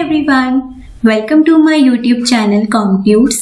everyone, welcome to my YouTube channel Computes.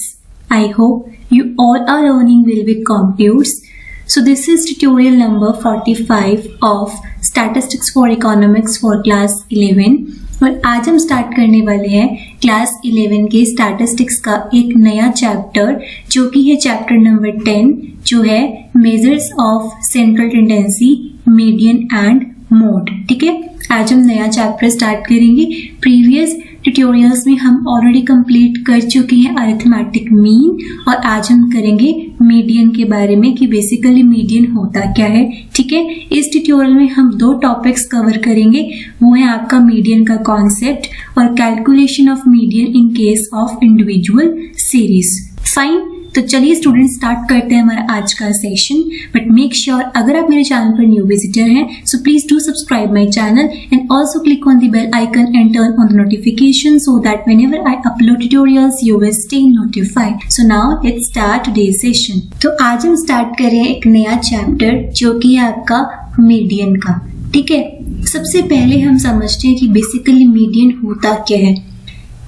I hope you all are learning well with Computes. So this is tutorial number 45 of Statistics for Economics for class 11 और आज हम start करने वाले हैं class 11 के statistics का एक नया चैप्टर जो कि है चैप्टर नंबर 10 जो है measures of central tendency, median and mode. ठीक है, आज हम नया चैप्टर स्टार्ट करेंगे। प्रीवियस ट्यूटोरियल्स में हम ऑलरेडी कंप्लीट कर चुके हैं अरिथमेटिक मीन और आज हम करेंगे मीडियन के बारे में कि बेसिकली मीडियन होता क्या है। ठीक है, इस ट्यूटोरियल में हम दो टॉपिक्स कवर करेंगे, वो है आपका मीडियन का कॉन्सेप्ट और calculation of median in case of individual series. Fine, तो चलिए स्टूडेंट स्टार्ट करते हैं हमारा आज का सेशन। बट मेक श्योर अगर आप मेरे चैनल पर न्यू विजिटर हैं so please do subscribe my channel and also click on the bell icon and turn on the notification so that whenever I upload tutorials you will stay notified. So now let's start today's session. तो आज हम start कर रहे हैं एक नया chapter जो कि है आपका मीडियन का। ठीक है, सबसे पहले हम समझते हैं कि बेसिकली मीडियन होता क्या है।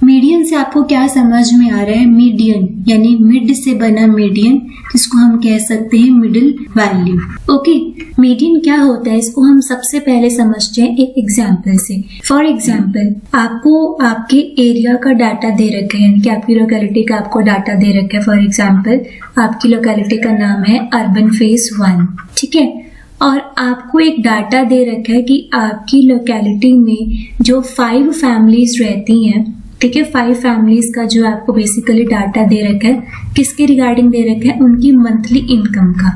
मीडियन से आपको क्या समझ में आ रहा है? मीडियन यानी मिड से बना मीडियन, जिसको हम कह सकते हैं मिडिल वैल्यू। ओके, मीडियन क्या होता है इसको हम सबसे पहले समझते हैं एक एग्जांपल से। फॉर एग्जांपल, आपको आपके एरिया का डाटा दे रखा है, यानी कि आपकी लोकेलिटी का आपको डाटा दे रखा है। फॉर एग्जांपल, आपकी लोकेलिटी का नाम है अर्बन फेज 1। ठीक है, और आपको एक डाटा दे रखा है कि आपकी लोकेलिटी में जो 5 फैमिलीज रहती हैं, ठीक है, 5 फैमिलीज का जो आपको बेसिकली डाटा दे रखा है, किसके रिगार्डिंग दे रखा है? उनकी मंथली इनकम का।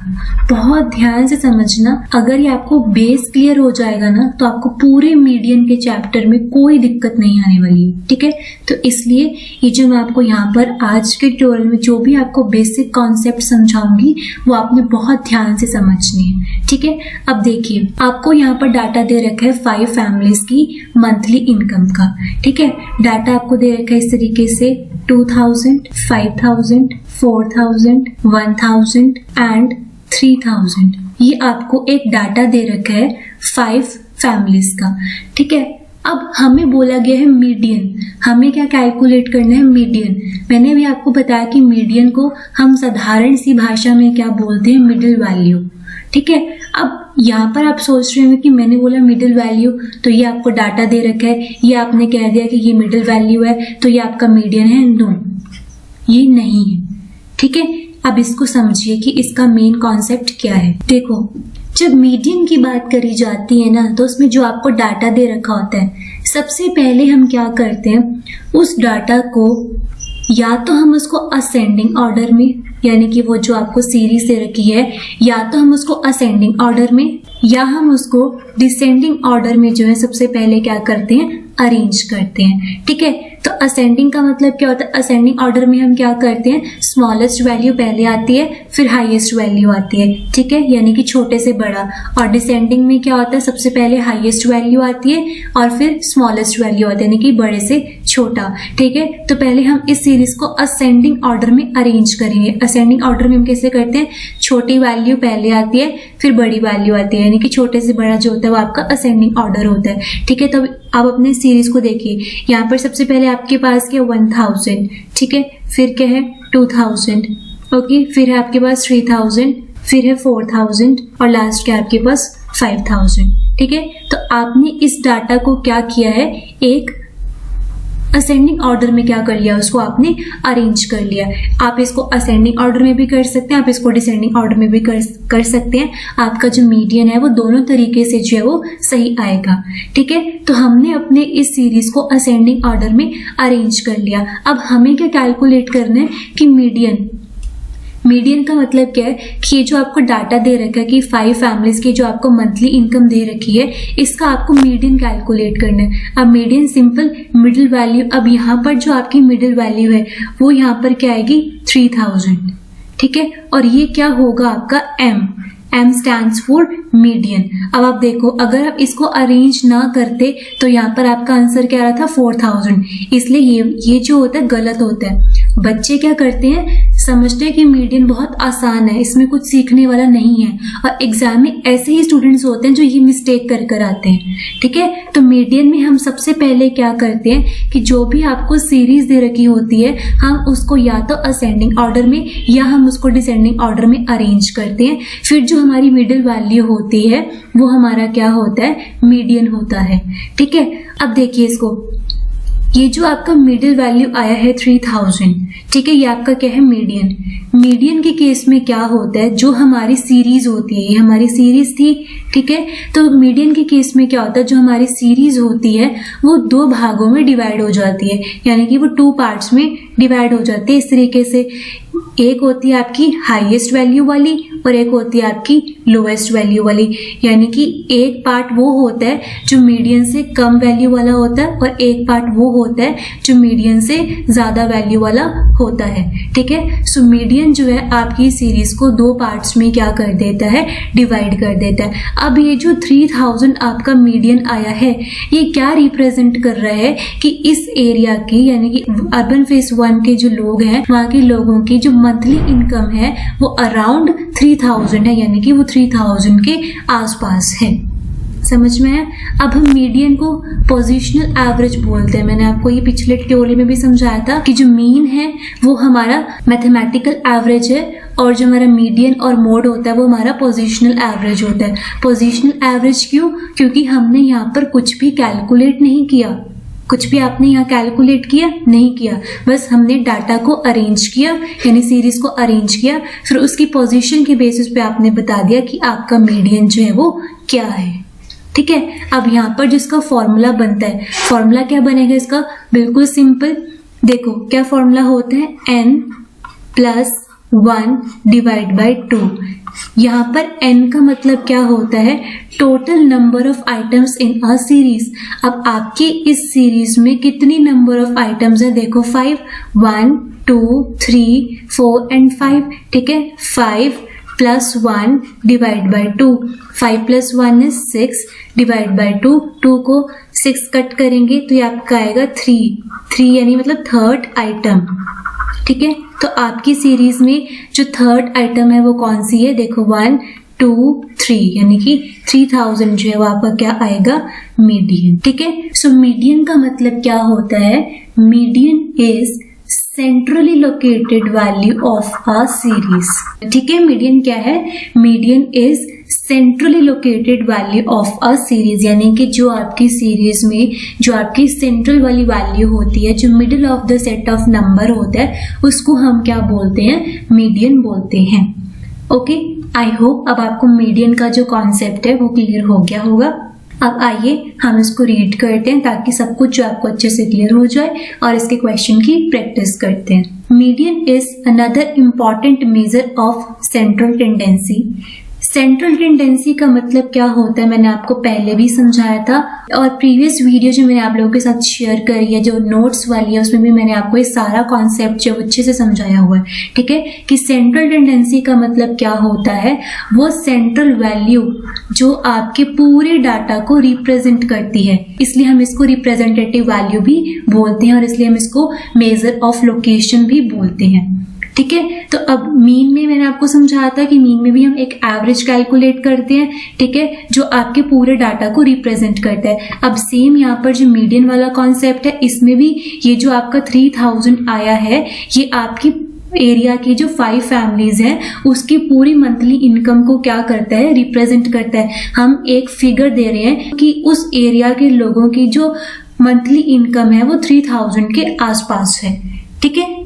बहुत ध्यान से समझना, अगर ये आपको बेस क्लियर हो जाएगा ना तो आपको पूरे मीडियन के चैप्टर में कोई दिक्कत नहीं आने वाली है। ठीक है, तो इसलिए ये जो मैं आपको यहाँ पर आज के ट्यूटोरियल में जो भी आपको बेसिक कॉन्सेप्ट समझाऊंगी वो आपने बहुत ध्यान से समझनी है। ठीक है, अब देखिए आपको यहाँ पर डाटा दे रखा है 5 फैमिलीज की मंथली इनकम का। ठीक है, डाटा आपको दे रखा है इस तरीके से 2000, 5000, 4000, 1000 एंड 3000। ये आपको एक डाटा दे रखा है 5 फैमिलीज का। ठीक है, अब हमें बोला गया है मीडियन, हमें क्या कैलकुलेट करना है? मीडियन। मैंने भी आपको बताया कि मीडियन को हम साधारण सी भाषा में क्या बोलते हैं? Middle value. ठीक है, अब यहाँ पर आप सोच रहे होंगे कि मैंने बोला मिडिल वैल्यू, तो ये आपको डाटा दे रखा है, ये आपने कह दिया कि ये मिडिल वैल्यू है तो ये आपका मीडियन है। नो, ये नहीं है। ठीक है, अब इसको समझिए कि इसका मेन कॉन्सेप्ट क्या है। देखो, जब मीडियन की बात करी जाती है ना तो उसमें जो आपको डाटा दे रखा होता है, सबसे पहले हम क्या करते हैं, उस डाटा को या तो हम उसको असेंडिंग ऑर्डर में, यानी कि वो जो आपको सीरीज दे रखी है, या तो हम उसको असेंडिंग ऑर्डर में या हम उसको डिसेंडिंग ऑर्डर में जो है सबसे पहले क्या करते हैं? अरेंज करते हैं। ठीक है, तो असेंडिंग का मतलब क्या होता है? असेंडिंग ऑर्डर में हम क्या करते हैं? स्मॉलेस्ट वैल्यू पहले आती है, फिर हाईएस्ट वैल्यू आती है। ठीक है, यानी कि छोटे से बड़ा। और डिसेंडिंग में क्या होता है? सबसे पहले हाईएस्ट वैल्यू आती है और फिर स्मॉलेस्ट वैल्यू आती है, यानी कि बड़े से छोटा। ठीक है, तो पहले हम इस सीरीज को असेंडिंग ऑर्डर में अरेंज करेंगे। असेंडिंग ऑर्डर में हम कैसे करते हैं? छोटी वैल्यू पहले आती है, फिर बड़ी वैल्यू आती है, यानी कि छोटे से बड़ा जो होता है वो आपका असेंडिंग ऑर्डर होता है। ठीक है, तो अब अपने सीरीज को देखिए, यहाँ पर सबसे पहले आपके पास क्या? 1000। ठीक है, फिर क्या है? 2000। ओके, फिर है आपके पास 3000, फिर है 4000 और लास्ट क्या आपके पास? 5000। ठीक है, तो आपने इस डाटा को क्या किया है? एक असेंडिंग ऑर्डर में क्या कर लिया? उसको आपने अरेंज कर लिया। आप इसको असेंडिंग ऑर्डर में भी कर सकते हैं, आप इसको डिसेंडिंग ऑर्डर में भी कर सकते हैं। आपका जो मीडियन है वो दोनों तरीके से जो है वो सही आएगा। ठीक है, तो हमने अपने इस सीरीज को असेंडिंग ऑर्डर में अरेंज कर लिया। अब हमें क्या कैलकुलेट करना है कि मीडियन का मतलब क्या है कि ये जो आपको डाटा दे रखा है कि 5 फैमिलीज की जो आपको मंथली इनकम दे रखी है, इसका आपको मीडियन कैलकुलेट करना है। अब मीडियन सिंपल मिडिल वैल्यू, अब यहाँ पर जो आपकी मिडिल वैल्यू है वो यहाँ पर क्या आएगी? 3000। ठीक है, और ये क्या होगा? आपका M स्टैंड्स फॉर मीडियन। अब आप देखो, अगर आप इसको अरेंज ना करते तो यहाँ पर आपका आंसर क्या आ रहा था 4000, इसलिए ये जो होता है गलत होता है। बच्चे क्या करते हैं, समझते हैं कि मीडियन बहुत आसान है, इसमें कुछ सीखने वाला नहीं है, और एग्जाम में ऐसे ही स्टूडेंट्स होते हैं जो ये मिस्टेक कर आते हैं। ठीक है, तो मीडियन में हम सबसे पहले क्या करते हैं कि जो भी आपको सीरीज दे रखी होती है हम उसको या तो असेंडिंग ऑर्डर में या हम उसको डिसेंडिंग ऑर्डर में अरेंज करते हैं। फिर जो हमारी मिडिल वैल्यू होती है वो हमारा क्या होता है, मीडियन होता है। ठीक है, अब देखिए इसको, ये जो आपका मिडिल वैल्यू आया है 3000, ठीक है, ये आपका क्या है, मीडियन। मीडियन के केस में क्या होता है, जो हमारी सीरीज होती है, ये हमारी सीरीज थी, ठीक है, तो मीडियन के केस में क्या होता है, जो हमारी सीरीज होती है वो 2 भागों में डिवाइड हो जाती है, यानी कि वो 2 पार्ट्स में डिवाइड हो जाती है। इस तरीके से एक होती है आपकी हाईएस्ट वैल्यू वाली और एक होती है आपकी लोएस्ट वैल्यू वाली, यानी कि एक पार्ट वो होता है जो मीडियन से कम वैल्यू वाला होता है और एक पार्ट वो होता है जो मीडियन से ज्यादा वैल्यू वाला होता है। ठीक है, सो मीडियन जो है आपकी सीरीज को 2 पार्ट्स में क्या कर देता है, डिवाइड कर देता है। अब ये जो 3000 आपका मीडियन आया है ये क्या रिप्रेजेंट कर रहा है कि इस एरिया की, यानी कि अर्बन फेज 1 के जो लोग हैं वहां के लोगों की जो मंथली इनकम है वो अराउंड 3000 है, यानी कि वो 3000 के आसपास है। समझ में आया? अब हम मीडियन को पोजिशनल एवरेज बोलते हैं। मैंने आपको ये पिछले ट्यूटोरियल में भी समझाया था कि जो मीन है वो हमारा मैथमेटिकल एवरेज है और जो हमारा मीडियन और मोड होता है वो हमारा पोजिशनल एवरेज होता है। पोजिशनल एवरेज क्यों? क्योंकि हमने यहाँ पर कुछ भी कैलकुलेट नहीं किया, कुछ भी आपने यहाँ कैलकुलेट किया नहीं किया, बस हमने डाटा को अरेंज किया, यानी सीरीज को अरेंज किया, फिर उसकी पोजीशन के बेसिस पे आपने बता दिया कि आपका मीडियन जो है वो क्या है। ठीक है, अब यहाँ पर जिसका फॉर्मूला बनता है, फॉर्मूला क्या बनेगा इसका, बिल्कुल सिंपल। देखो क्या फॉर्मूला होता है, n+1 डिवाइड बाई 2। यहाँ पर n का मतलब क्या होता है, total number of items in a series. अब आपकी इस सीरीज में कितनी नंबर ऑफ आइटम्स है, देखो 5, 1, 2, 3, 4 एंड 5। ठीक है, 5 + 1 divide by 2, 5 + 1 is 6 divide by 2, 2 को 6 कट करेंगे तो ये आपका आएगा 3 यानी मतलब थर्ड आइटम। ठीक है, तो आपकी सीरीज में जो थर्ड आइटम है वो कौन सी है, देखो 1, 2, 3, यानी कि 3000 जो है वो आपका क्या आएगा, मीडियन। ठीक है, सो मीडियन का मतलब क्या होता है, median is centrally located value of a series. ठीक है, मीडियन क्या है, median is centrally located value of a series, यानी कि जो आपकी सीरीज में जो आपकी सेंट्रल वाली वैल्यू होती है, जो middle of the set of number होता है, उसको हम क्या बोलते हैं, मीडियन बोलते हैं। ओके, आई होप अब आपको मीडियन का जो कॉन्सेप्ट है वो क्लियर हो गया होगा। अब आइए हम इसको रीड करते हैं ताकि सब कुछ जो आपको अच्छे से क्लियर हो जाए और इसके क्वेश्चन की प्रैक्टिस करते हैं। Median is another important measure of central tendency. Central tendency का मतलब क्या होता है मैंने आपको पहले भी समझाया था, और प्रीवियस वीडियो जो मैंने आप लोगों के साथ शेयर करी है, जो नोट्स वाली है, उसमें भी मैंने आपको ये सारा कॉन्सेप्ट जो अच्छे से समझाया हुआ है। ठीक है, कि सेंट्रल टेंडेंसी का मतलब क्या होता है, वो सेंट्रल वैल्यू जो आपके पूरे डाटा को रिप्रेजेंट करती है, इसलिए हम इसको रिप्रेजेंटेटिव वैल्यू भी बोलते हैं और इसलिए हम इसको मेजर ऑफ लोकेशन भी बोलते हैं। ठीक है, तो अब मीन में मैंने आपको समझाया था कि मीन में भी हम एक एवरेज कैलकुलेट करते हैं। ठीक है, जो आपके पूरे डाटा को रिप्रेजेंट करता है। अब सेम यहाँ पर जो मीडियन वाला कॉन्सेप्ट है, इसमें भी ये जो आपका 3000 आया है, ये आपकी एरिया की जो 5 फैमिलीज हैं उसकी पूरी मंथली इनकम को क्या करता है, रिप्रेजेंट करता है। हम एक फिगर दे रहे हैं कि उस एरिया के लोगों की जो मंथली इनकम है वो 3000 के आसपास है। ठीक है,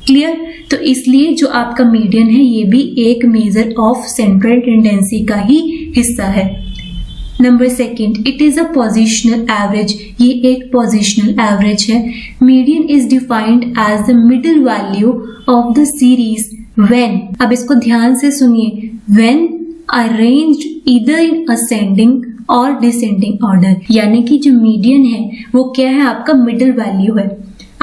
क्लियर? तो इसलिए जो आपका मीडियन है ये भी एक मेजर ऑफ सेंट्रल टेंडेंसी का ही हिस्सा है। Number 2, it is a positional average. ये एक पोजिशनल एवरेज है। Median is defined as the middle value of the series when, अब इसको ध्यान से सुनिए, when arranged either in ascending or descending order. यानी कि जो मीडियन है वो क्या है, आपका मिडिल वैल्यू है,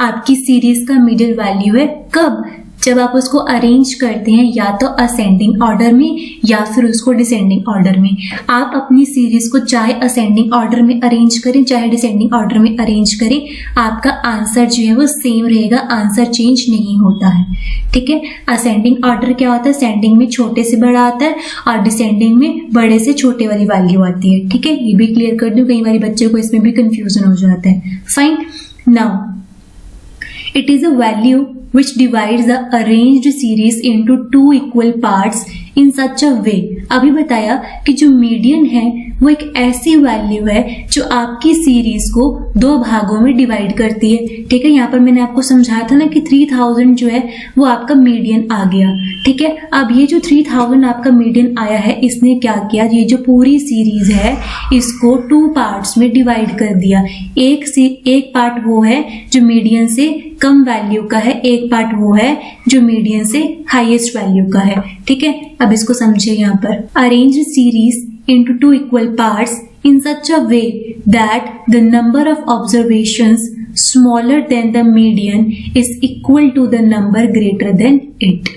आपकी सीरीज का मिडिल वैल्यू है। कब? जब आप उसको अरेंज करते हैं या तो असेंडिंग ऑर्डर में या फिर उसको डिसेंडिंग ऑर्डर में, आप अपनी सीरीज को चाहे असेंडिंग ऑर्डर में अरेंज करें चाहे डिसेंडिंग ऑर्डर में अरेंज करें, आपका आंसर जो है वो सेम रहेगा, आंसर चेंज नहीं होता है। ठीक है, असेंडिंग ऑर्डर क्या होता है, असेंडिंग में छोटे से बड़ा आता है और डिसेंडिंग में बड़े से छोटे वाली वैल्यू आती है। ठीक है, ये भी क्लियर कर दूं, कई बार बच्चे को इसमें भी कंफ्यूजन हो जाता है। Fine, now it is a value which divides the arranged series into two equal parts in such a way। अभी बताया कि जो मीडियन है वो एक ऐसी वैल्यू है जो आपकी सीरीज को दो भागों में डिवाइड करती है। ठीक है, यहाँ पर मैंने आपको समझाया था ना कि 3000 जो है वो आपका मीडियन आ गया। ठीक है, अब ये जो 3000 आपका मीडियन आया है, इसने क्या किया, ये जो पूरी सीरीज है इसको 2 पार्ट्स में डिवाइड कर दिया। एक पार्ट वो है जो मीडियन से कम वैल्यू का है, एक पार्ट वो है जो मीडियन से हाईएस्ट वैल्यू का है। ठीक है, अब इसको समझिए, यहाँ पर arrange series into 2 equal parts in such a way that the number of observations smaller than the median is equal to the number greater than it.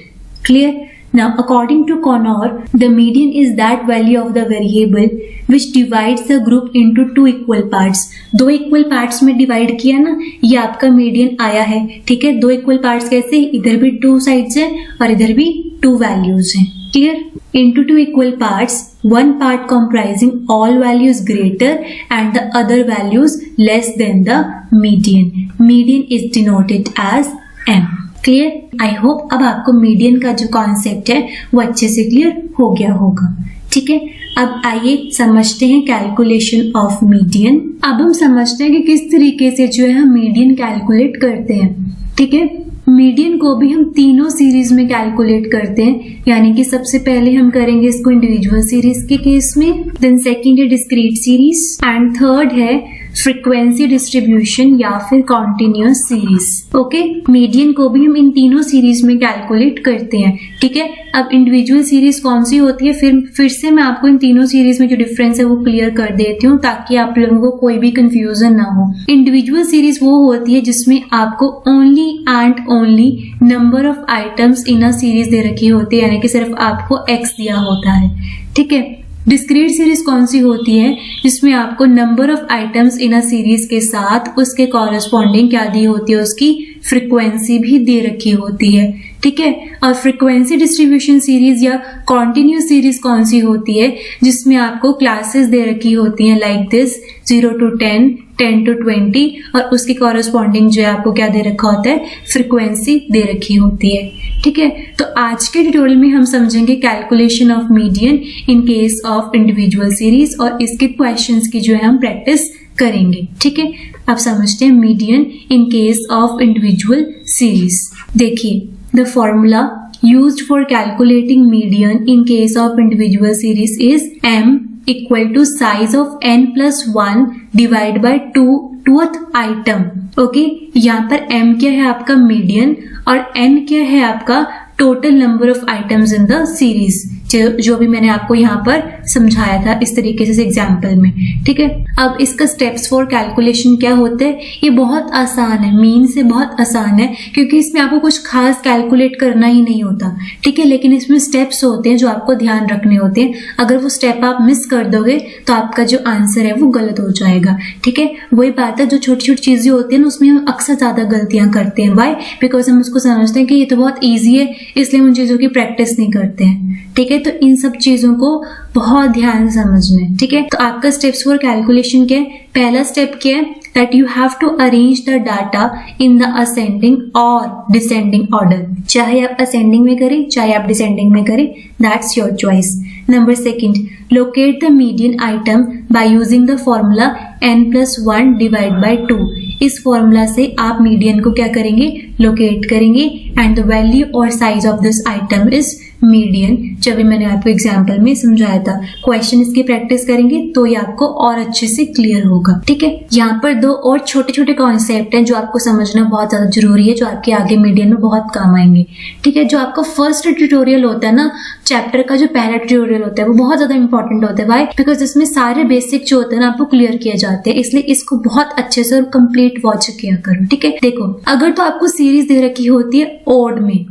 Clear? Now, according to Connor, the median is that value of the variable which divides the group into 2 equal parts. 2 equal parts में divide किया ना, ये आपका median आया है। ठीक है, 2 equal parts कैसे, इधर भी 2 sides हैं और इधर भी 2 values हैं। Clear? Into 2 equal parts, one part comprising all values greater and the other values less than the median. Median is denoted as M. Clear? I hope अब आपको median का जो concept है वो अच्छे से clear हो गया होगा। ठीक है, अब आइए समझते हैं कैलकुलेशन ऑफ मीडियन। अब हम समझते हैं कि किस तरीके से जो है हम मीडियन कैलकुलेट करते हैं। ठीक है, मीडियन को भी हम तीनों सीरीज में कैलकुलेट करते हैं, यानी कि सबसे पहले हम करेंगे इसको इंडिविजुअल सीरीज के केस में, देन सेकंड है डिस्क्रीट सीरीज एंड थर्ड है फ्रीक्वेंसी डिस्ट्रीब्यूशन या फिर कॉन्टिन्यूअस सीरीज। ओके, मीडियन को भी हम इन तीनों सीरीज में कैलकुलेट करते हैं। ठीक है, अब इंडिविजुअल सीरीज कौन सी होती है, फिर से मैं आपको इन तीनों सीरीज में जो डिफरेंस है वो क्लियर कर देती हूँ ताकि आप लोगों को कोई भी कंफ्यूजन ना हो। इंडिविजुअल सीरीज वो होती है जिसमें आपको only and only number of items in a series दे रखी होती है, यानी कि सिर्फ आपको x दिया होता है। ठीक है, डिस्क्रीट सीरीज कौन सी होती है, जिसमें आपको number of items in a series के साथ उसके कॉरेस्पॉन्डिंग क्या दी होती है, उसकी फ्रीक्वेंसी भी दे रखी होती है। ठीक है, और फ्रीक्वेंसी डिस्ट्रीब्यूशन सीरीज या कॉन्टिन्यूअस सीरीज कौन सी होती है, जिसमें आपको क्लासेस दे रखी होती हैं लाइक दिस 0 to 10, 10 to 20 और उसके कॉरेस्पॉन्डिंग जो है आपको क्या दे रखा होता है, फ्रीक्वेंसी दे रखी होती है। ठीक है, तो आज के ट्यूटोरियल में हम समझेंगे calculation of median in case of individual series और इसके क्वेश्चंस की जो है हम प्रैक्टिस करेंगे। ठीक है, अब समझते हैं median in case of individual series. देखिए, the formula used for calculating median in case of individual series is m equal to size of n plus 1 divided by 2th item। Okay, यहाँ पर m क्या है आपका median और n क्या है आपका total number of items in the series, जो भी मैंने आपको यहाँ पर समझाया था इस तरीके से एग्जाम्पल में। ठीक है, अब इसका स्टेप्स फॉर कैलकुलेशन क्या होते हैं, ये बहुत आसान है, मीन से बहुत आसान है क्योंकि इसमें आपको कुछ खास कैलकुलेट करना ही नहीं होता। ठीक है, लेकिन इसमें स्टेप्स होते हैं जो आपको ध्यान रखने होते हैं, अगर वो स्टेप आप मिस कर दोगे तो आपका जो आंसर है वो गलत हो जाएगा। ठीक है, वही बात है, जो छोटी छोटी चीजें होती है ना उसमें हम अक्सर ज्यादा गलतियां करते हैं। वाई? बिकॉज हम उसको समझते हैं कि ये तो बहुत ईजी है, इसलिए उन चीजों की प्रैक्टिस नहीं करते हैं। ठीक है, तो इन सब चीजों को बहुत ध्यान से समझना है। ठीक है, तो आपका स्टेप्स फॉर कैलकुलेशन क्या है, पहला स्टेप क्या है, that you have to arrange the data in the ascending or descending order। चाहे आप ascending में करें चाहे आप descending में करें, that's your choice। Number second, locate the median item by using the formula n plus 1 divided by 2। इस formula से आप मीडियन को क्या करेंगे, लोकेट करेंगे एंड द वैल्यू और size of this item is median, जब भी मैंने आपको एग्जाम्पल में समझाया था। क्वेश्चन इसकी प्रैक्टिस करेंगे तो ये आपको और अच्छे से क्लियर होगा। ठीक है, यहाँ पर 2 और छोटे छोटे कॉन्सेप्ट हैं जो आपको समझना बहुत ज्यादा जरूरी है, जो आपके आगे मीडियन में बहुत काम आएंगे। ठीक है, जो आपका फर्स्ट ट्यूटोरियल होता है ना, चैप्टर का जो पहला ट्यूटोरियल होता है वो बहुत ज्यादा इंपॉर्टेंट होता है। वाई? बिकॉज इसमें सारे बेसिक जो होते हैं ना आपको क्लियर किए जाते हैं, इसलिए इसको बहुत अच्छे से और कंप्लीट वॉच किया करो। ठीक है, देखो, अगर तो आपको सीरीज दे रखी होती है ओड में,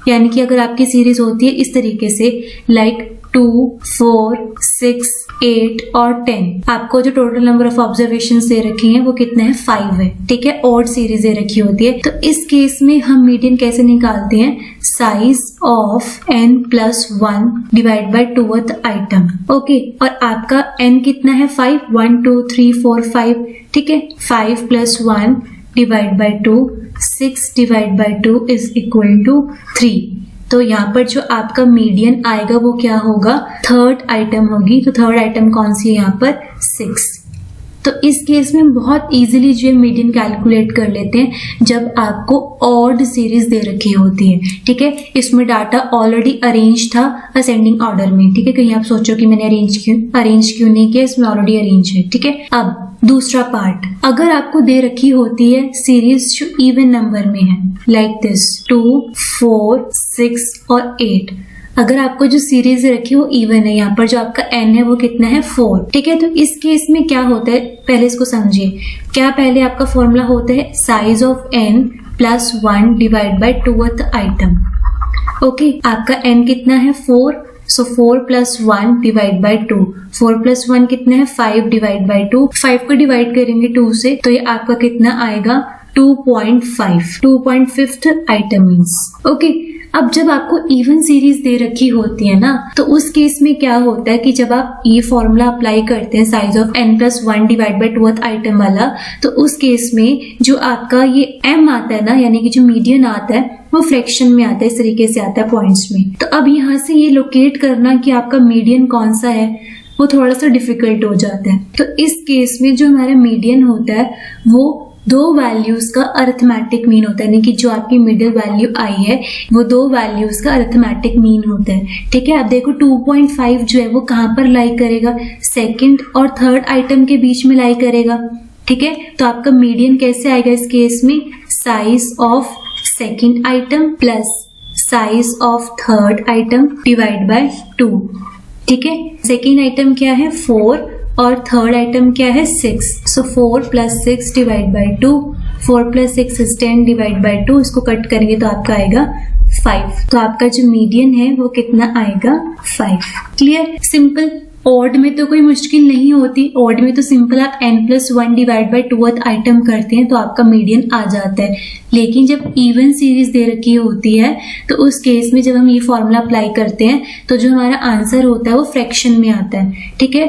यानी कि अगर आपकी सीरीज होती है इस तरीके से लाइक 2, 4, 6, 8 और 10, आपको जो टोटल नंबर ऑफ ऑब्जर्वेशन दे रखी हैं वो कितना है 5 है, ठीक है। ऑड सीरीज दे रखी होती है, तो इस केस में हम मीडियन कैसे निकालते हैं, size of n+1 divide by 2th item, okay. और आपका n कितना है 5, 1 2 3 4 5, ठीक है। 5 + 1 divide by 2, 6 divide by 2 is equal to 3। तो यहाँ पर जो आपका मीडियन आएगा वो क्या होगा, 3rd आइटम होगी। तो 3rd आइटम कौन सी है यहाँ पर, 6। तो इस केस में बहुत इजीली जो है मीडियन कैलकुलेट कर लेते हैं जब आपको ऑड सीरीज दे रखी होती है, ठीक है। इसमें डाटा ऑलरेडी अरेंज था असेंडिंग ऑर्डर में, ठीक है। कहीं आप सोचो कि मैंने अरेंज क्यों नहीं किया, इसमें ऑलरेडी अरेंज है, ठीक है। अब दूसरा पार्ट, अगर आपको दे रखी होती है सीरीज जो इवन नंबर में है लाइक दिस 2, 4, 6 और 8, अगर आपको जो सीरीज रखी है वो इवन है, यहाँ पर जो आपका n है वो कितना है 4, ठीक है। तो इस केस में क्या होता है, पहले इसको समझिए। क्या पहले आपका फॉर्मूला होता है size of n+1 divide by 2th item, okay. आपका n कितना है 4, सो 4 + 1 डिवाइड बाय 2, 4 + 1 कितना है 5 डिवाइड बाय 2, 5 को डिवाइड करेंगे 2 से तो ये आपका कितना आएगा 2.5, 2.5th आइटम मीन्स, ओके। अब जब आपको इवन सीरीज दे रखी होती है ना, तो उस केस में क्या होता है कि जब आप ये फॉर्मूला अप्लाई करते हैं size of n+1 divide by 2th item वाला, तो उस केस में जो आपका ये m आता है ना, यानी कि जो मीडियन आता है वो फ्रैक्शन में आता है, इस तरीके से आता है पॉइंट्स में। तो अब यहाँ से ये लोकेट करना कि आपका मीडियन कौन सा है वो थोड़ा सा डिफिकल्ट हो जाता है। तो इस केस में जो हमारा मीडियन होता है वो 2 वैल्यूज का अरिथमेटिक मीन होता है, यानी कि जो आपकी मिडिल वैल्यू आई है वो 2 वैल्यूज का अरिथमेटिक मीन होता है, ठीक है। अब देखो 2.5 जो है वो कहाँ पर लाई करेगा, 2nd और 3rd आइटम के बीच में लाई करेगा, ठीक है। तो आपका मीडियन कैसे आएगा इस केस में, size of 2nd item plus size of 3rd item divide by 2, ठीक है। 2nd आइटम क्या है 4 और 3rd आइटम क्या है 6, सो 4 + 6 divide by 2, 4 + 6 is 10 divide by 2, इसको कट करेंगे तो आपका आएगा 5। तो आपका जो मीडियन है वो कितना आएगा 5। Clear, simple. ऑड में तो कोई मुश्किल नहीं होती, ऑड में तो सिंपल आप n+1 divide by 2th item करते हैं तो आपका मीडियन आ जाता है। लेकिन जब इवन सीरीज दे रखी होती है तो उस केस में जब हम ये फॉर्मूला अप्लाई करते हैं तो जो हमारा आंसर होता है वो फ्रैक्शन में आता है, ठीक है।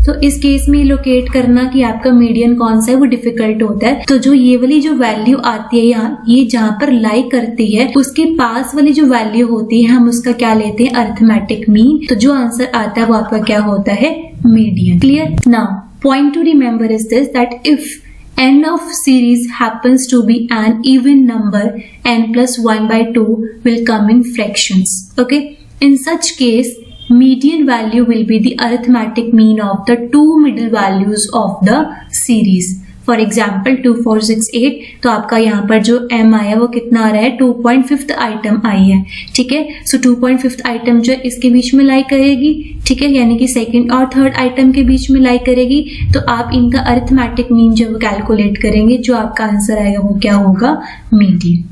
तो इस केस में लोकेट करना कि आपका मीडियन कौन सा है वो डिफिकल्ट होता है। तो जो ये वाली जो वैल्यू आती है यहाँ, ये जहाँ पर लाई करती है उसके पास वाली जो वैल्यू होती है हम उसका क्या लेते हैं, अरिथमेटिक मीन। तो जो आंसर आता है वो आपका क्या होता है, median. Clear. Now point two remember is this that if n of series happens to be an even number, n+1 by 2 will come in fractions, okay. In such case median value will be the arithmetic mean of the 2 middle values of the series. For example 2 4 6 8, तो आपका यहाँ पर जो m आया वो कितना आ रहा है, 2.5th आइटम आई है, ठीक है। सो 2.5th आइटम जो इसके बीच में लाई करेगी, ठीक है, यानी कि 2nd और 3rd आइटम के बीच में लाई करेगी। तो आप इनका अरिथमेटिक मीन जो वो कैलकुलेट करेंगे, जो आपका आंसर आएगा वो क्या होगा, मीडियन,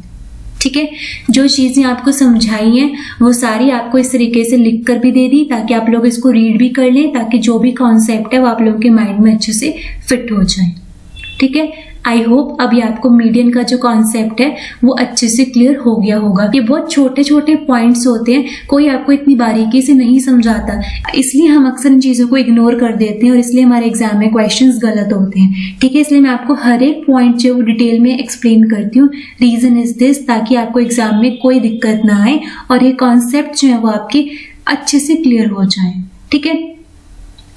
ठीक है। जो चीजें आपको समझाई हैं वो सारी आपको इस तरीके से लिख कर भी दे दी ताकि आप लोग इसको रीड भी कर लें, ताकि जो भी कॉन्सेप्ट है वो आप लोगों के माइंड में अच्छे से फिट हो जाए, ठीक है। आई होप अभी आपको मीडियन का जो कॉन्सेप्ट है वो अच्छे से क्लियर हो गया होगा। ये बहुत छोटे छोटे पॉइंट्स होते हैं, कोई आपको इतनी बारीकी से नहीं समझाता, इसलिए हम अक्सर इन चीजों को इग्नोर कर देते हैं और इसलिए हमारे एग्जाम में क्वेश्चंस गलत होते हैं, ठीक है। इसलिए मैं आपको हर एक पॉइंट जो वो डिटेल में एक्सप्लेन करती हूँ। रीजन इज दिस, ताकि आपको एग्जाम में कोई दिक्कत ना आए और ये कॉन्सेप्ट जो है वो आपके अच्छे से क्लियर हो जाए, ठीक है।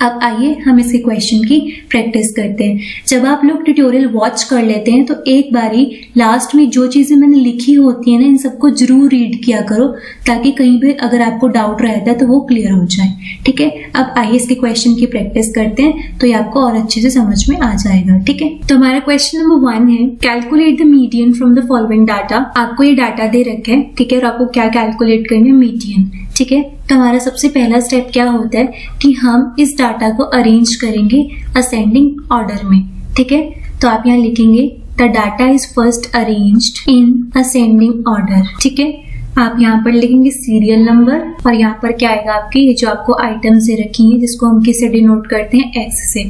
अब आइए हम इसके क्वेश्चन की प्रैक्टिस करते हैं। जब आप लोग ट्यूटोरियल वॉच कर लेते हैं तो एक बारी लास्ट में जो चीजें मैंने लिखी होती है ना, इन सबको जरूर रीड किया करो, ताकि कहीं भी अगर आपको डाउट रहता है तो वो क्लियर हो जाए, ठीक है। अब आइए इसके क्वेश्चन की प्रैक्टिस करते हैं तो ये आपको और अच्छे से समझ में आ जाएगा, ठीक है। तो हमारा क्वेश्चन नंबर 1 है, calculate the median from the following data. आपको ये डाटा दे रखे हैं, ठीक है, और आपको क्या कैलकुलेट करना है, मीडियन, ठीक है। तो हमारा सबसे पहला स्टेप क्या होता है कि हम इस डाटा को अरेंज करेंगे असेंडिंग ऑर्डर में, ठीक है। तो आप यहाँ लिखेंगे the data is first arranged in ascending order. ठीक है, आप यहाँ पर लिखेंगे सीरियल नंबर और यहाँ पर क्या आएगा आपकी ये जो आपको आइटम्स दे रखी हैं जिसको हम किससे डिनोट करते हैं, एक्स से।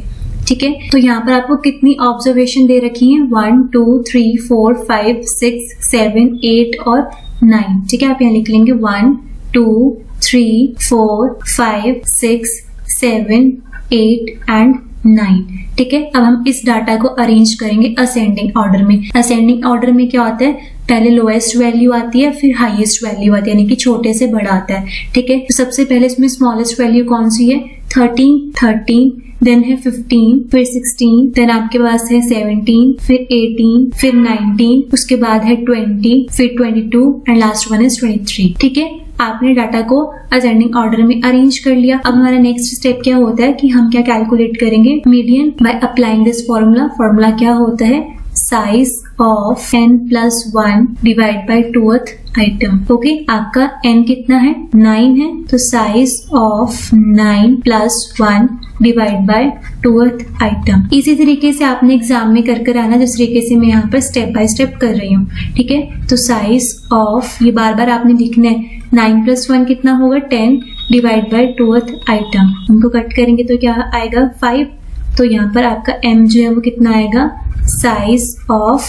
ठीक है, तो यहाँ पर आपको कितनी ऑब्जर्वेशन दे रखी है, 1 2 3 4 5 6 7 8 और 9। ठीक है, आप यहाँ लिख लेंगे 1 2 3 4 5 6 7 8 एंड 9। ठीक है, अब हम इस डाटा को अरेंज करेंगे असेंडिंग ऑर्डर में। असेंडिंग ऑर्डर में क्या होता है, पहले लोएस्ट वैल्यू आती है फिर हाईएस्ट वैल्यू आती है, यानी कि छोटे से बड़ा आता है। ठीक है, तो सबसे पहले इसमें स्मॉलेस्ट वैल्यू कौन सी है, 13, देन है 15, फिर 16, देन आपके पास है 17, फिर 18, फिर 19, उसके बाद है 20, फिर 22 एंड लास्ट वन इज 23। ठीक है, आपने डाटा को असेंडिंग ऑर्डर में अरेंज कर लिया। अब हमारा नेक्स्ट स्टेप क्या होता है कि हम क्या कैलकुलेट करेंगे, median by applying this formula. Formula क्या होता है, size of n+1 divide by 2th item. Okay, आपका n कितना है, 9 है, तो size of 9+1 divide by 2th item. इसी तरीके से आपने एग्जाम में कर आना, जिस तरीके से मैं यहाँ पर स्टेप बाय स्टेप कर रही हूँ। ठीक है, तो साइज ऑफ, ये बार बार आपने लिखना है, 9+1 कितना होगा, 10 डिवाइड बाय 2th आइटम। उनको कट करेंगे तो क्या आएगा, 5। तो यहाँ पर आपका m जो है वो कितना आएगा, size of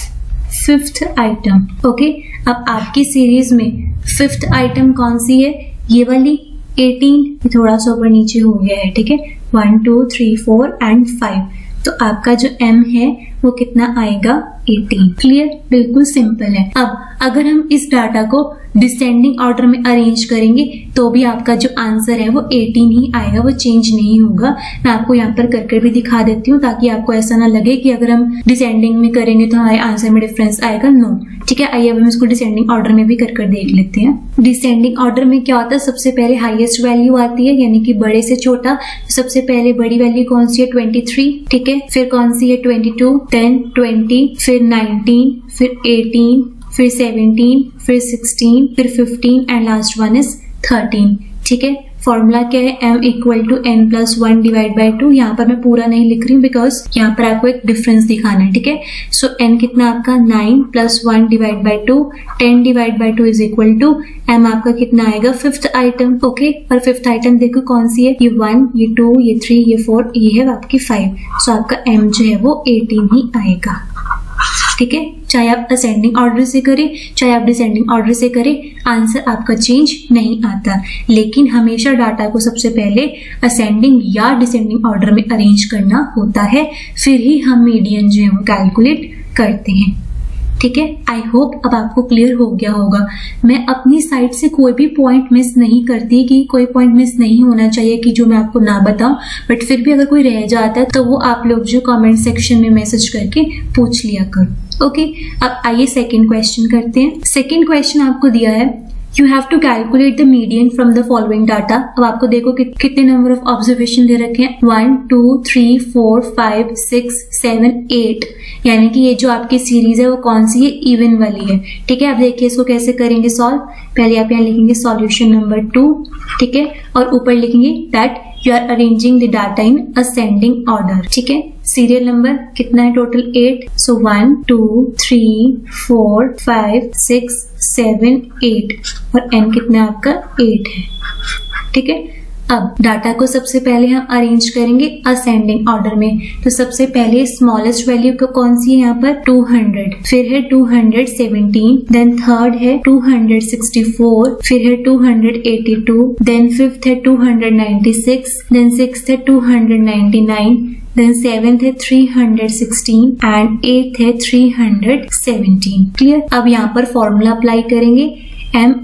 5th item. Okay, अब आपकी सीरीज में 5th आइटम कौन सी है, ये वाली 18, थोड़ा सा ऊपर नीचे हो गया है। ठीक है, 1 2 3 4 एंड 5, तो आपका जो m है वो कितना आएगा, 18। क्लियर, बिल्कुल सिंपल है। अब अगर हम इस डाटा को डिसेंडिंग ऑर्डर में अरेंज करेंगे तो भी आपका जो आंसर है वो 18 ही आएगा, वो चेंज नहीं होगा। मैं आपको यहाँ पर करके भी दिखा देती हूँ ताकि आपको ऐसा ना लगे कि अगर हम डिसेंडिंग में करेंगे तो हमारे आंसर में डिफरेंस आएगा। नो, ठीक है, आइए अब हम इसको डिसेंडिंग ऑर्डर में भी कर देख लेते हैं। डिसेंडिंग ऑर्डर में क्या होता है, सबसे पहले हाईएस्ट वैल्यू आती है, यानी कि बड़े से छोटा। सबसे पहले बड़ी वैल्यू कौन सी है, 23। ठीक है, फिर कौन सी है, 22, देन 20, फिर 19, फिर 18, फिर 17, फिर 16, फिर 15 एंड लास्ट वन इज 13। ठीक है, फॉर्मूला क्या है, m = n+1 डिवाइड बाय 2। यहाँ पर मैं पूरा नहीं लिख रही हूँ बिकॉज यहाँ पर आपको एक डिफरेंस दिखाना है। ठीक है, सो n कितना आपका 9+1 divide by 2, 10 divide by 2 is equal to m आपका कितना आएगा, 5th आइटम। ओके, और 5th आइटम देखो कौन सी है, ये 1, ये 2, ये 3, ये 4, ये है आपकी 5। सो आपका m जो है वो 18 ही आएगा। ठीक है, चाहे आप असेंडिंग ऑर्डर से करें चाहे आप डिसेंडिंग ऑर्डर से करें, आंसर आपका चेंज नहीं आता। लेकिन हमेशा डाटा को सबसे पहले असेंडिंग या डिसेंडिंग ऑर्डर में अरेंज करना होता है, फिर ही हम मीडियन जो है वो कैलकुलेट करते हैं। ठीक है, आई होप अब आपको क्लियर हो गया होगा। मैं अपनी साइड से कोई भी पॉइंट मिस नहीं करती कि कोई पॉइंट मिस नहीं होना चाहिए कि जो मैं आपको ना बताऊं, बट फिर भी अगर कोई रह जाता है तो वो आप लोग जो कमेंट सेक्शन में मैसेज करके पूछ लिया करो। ओके, अब आइए सेकंड क्वेश्चन करते हैं। सेकंड क्वेश्चन आपको दिया है, you have to calculate the median from the following data. अब आपको देखो कि कितने नंबर ऑफ ऑब्जर्वेशन दे रखे हैं, 1 2 3 4 5 6 7 8, यानी कि ये जो आपकी सीरीज है वो कौन सी है, इवन वाली है। ठीक है, अब देखिए इसको कैसे करेंगे सॉल्व। पहले आप यहाँ लिखेंगे सॉल्यूशन नंबर 2। ठीक है, और ऊपर लिखेंगे that you are arranging the data in ascending order. ठीक है, सीरियल नंबर कितना है, टोटल 8। सो 1 2 3 4 5 6 7 8 और n कितना आपका 8 है। ठीक है, अब डाटा को सबसे पहले हम अरेंज करेंगे असेंडिंग ऑर्डर में। तो सबसे पहले स्मॉलेस्ट वैल्यू को कौन सी है यहाँ पर, 200, फिर है 217, देन थर्ड है 264, फिर है 282, देन फिफ्थ है 296, देन सिक्स्थ है 299, देन सेवेंथ है 316 एंड एट्थ है 317। क्लियर, अब यहाँ पर फॉर्मूला अप्लाई करेंगे, m =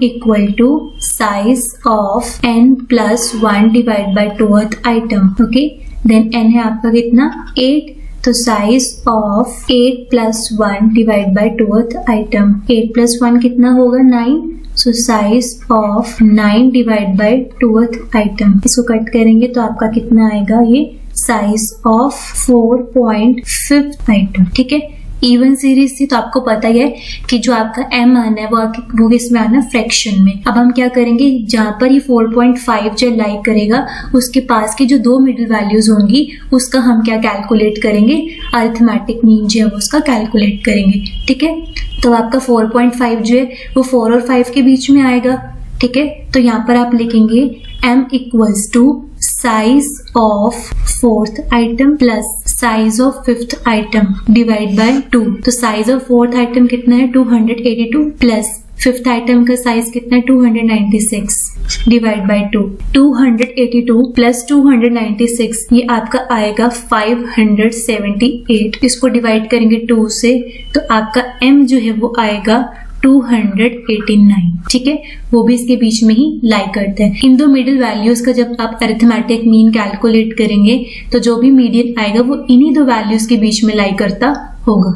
size of n+1 divide by 2th item. Okay, then n है आपका कितना, 8, तो size of 8+1 divide by 2th item. 8+1 कितना होगा, 9, so size of 9 divide by 2th item. इसको कट करेंगे तो आपका कितना आएगा, ये साइज ऑफ 4.5 आइटम। ठीक है, इवन सीरीज थी तो आपको पता ही है कि जो आपका m आना है वो इसमें आना फ्रैक्शन में। अब हम क्या करेंगे, जहां पर ये 4.5 जो लाइक करेगा उसके पास की जो दो मिडिल वैल्यूज होंगी उसका हम क्या कैलकुलेट करेंगे, अरिथमेटिक मीन जो है वो उसका कैलकुलेट करेंगे। ठीक है, तो आपका 4.5 जो है वो 4 और 5 के बीच में आएगा। ठीक है, तो यहाँ पर आप लिखेंगे m equals to size of fourth item plus size of fifth item divide by 2। तो साइज ऑफ फोर्थ आइटम कितना है 282 प्लस फिफ्थ आइटम का साइज कितना है 296 डिवाइड बाय 2। 282 प्लस 296 ये आपका आएगा 578। इसको डिवाइड करेंगे 2 से तो आपका m जो है वो आएगा 289। ठीक है, वो भी इसके बीच में ही लाई करते हैं। इन दो मिडिल वैल्यूज का जब आप अरिथमेटिक मीन कैलकुलेट करेंगे तो जो भी मीडियन आएगा वो इन्हीं दो वैल्यूज के बीच में लाई करता होगा।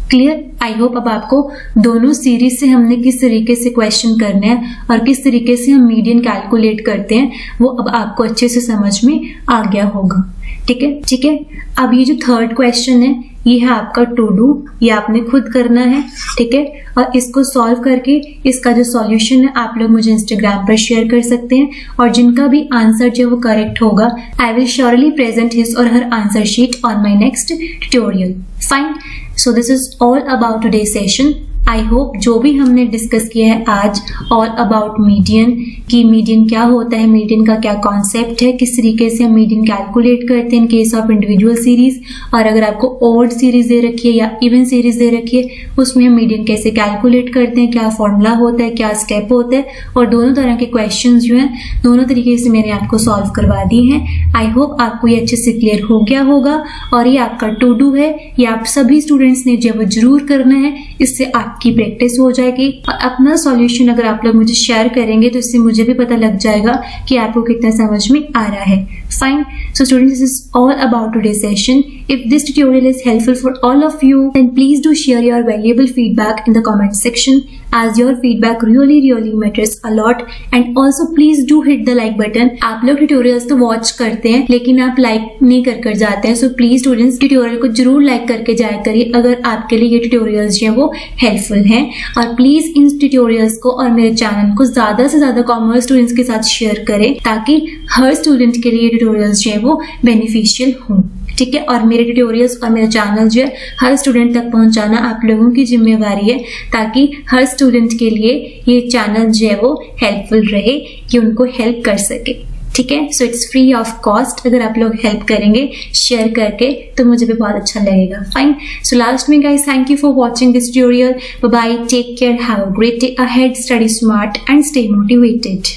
क्लियर? आई होप अब आपको दोनों सीरीज से हमने किस तरीके से क्वेश्चन करने हैं और किस तरीके से हम मीडियन कैलकुलेट करते हैं वो अब आपको अच्छे से समझ में आ गया होगा। ठीक है, ठीक है। अब ये जो थर्ड क्वेश्चन है ये है आपका टू डू, ये आपने खुद करना है। ठीक है, और इसको सॉल्व करके इसका जो सॉल्यूशन है आप लोग मुझे इंस्टाग्राम पर शेयर कर सकते हैं और जिनका भी आंसर जो वो करेक्ट होगा I will surely present his or her answer sheet on my next tutorial. Fine, so this is all about today session. I hope जो भी हमने डिस्कस किया है आज ऑल अबाउट मीडियन, कि मीडियन क्या होता है, मीडियन का क्या कॉन्सेप्ट है, किस तरीके से हम मीडियन कैलकुलेट करते हैं इन केस ऑफ इंडिविजुअल सीरीज, और अगर आपको ऑड सीरीज दे रखी है या इवन सीरीज दे रखी है उसमें हम मीडियन कैसे कैलकुलेट करते हैं, क्या फॉर्मूला होता है, क्या स्टेप होता है, और दोनों तरह के क्वेश्चन जो हैं दोनों तरीके से मैंने आपको सॉल्व करवा दिए हैं। आई होप आपको ये अच्छे से क्लियर हो गया होगा और ये आपका टू डू है, ये आप सभी स्टूडेंट्स ने जो है जरूर करना है, इससे आपकी प्रैक्टिस हो जाएगी। और अपना सॉल्यूशन अगर आप लोग मुझे शेयर करेंगे तो इससे मुझे भी पता लग जाएगा कि आपको कितना समझ में आ रहा है। Fine. So students, this is all about today's session. If this tutorial is helpful for all of you, then please do share your valuable feedback in the comment section, as your feedback really matters a lot. And also please do hit the like button. आप लोग tutorials तो watch करते हैं लेकिन आप like नहीं कर जाते हैं, so please students tutorial को जरूर like करके जाया करिए अगर आपके लिए ये tutorials जो है वो helpful हैं। और please इन tutorials को और मेरे चैनल को ज्यादा से ज्यादा कॉमर्स स्टूडेंट्स के साथ शेयर करें ताकि हर स्टूडेंट के लिए ट्यूटोरियल्स जो है वो बेनिफिशियल हो। ठीक है, और मेरे ट्यूटोरियल्स और मेरा चैनल जो है हर स्टूडेंट तक पहुंचाना आप लोगों की जिम्मेवारी है ताकि हर स्टूडेंट के लिए ये चैनल जो है वो हेल्पफुल रहे, कि उनको हेल्प कर सके। ठीक है, so it's free of cost. अगर आप लोग हेल्प करेंगे शेयर करके तो मुझे भी बहुत अच्छा लगेगा। फाइन, सो लास्ट में guys thank you for watching this tutorial. Bye bye, take care, have a great day ahead, study smart and stay motivated.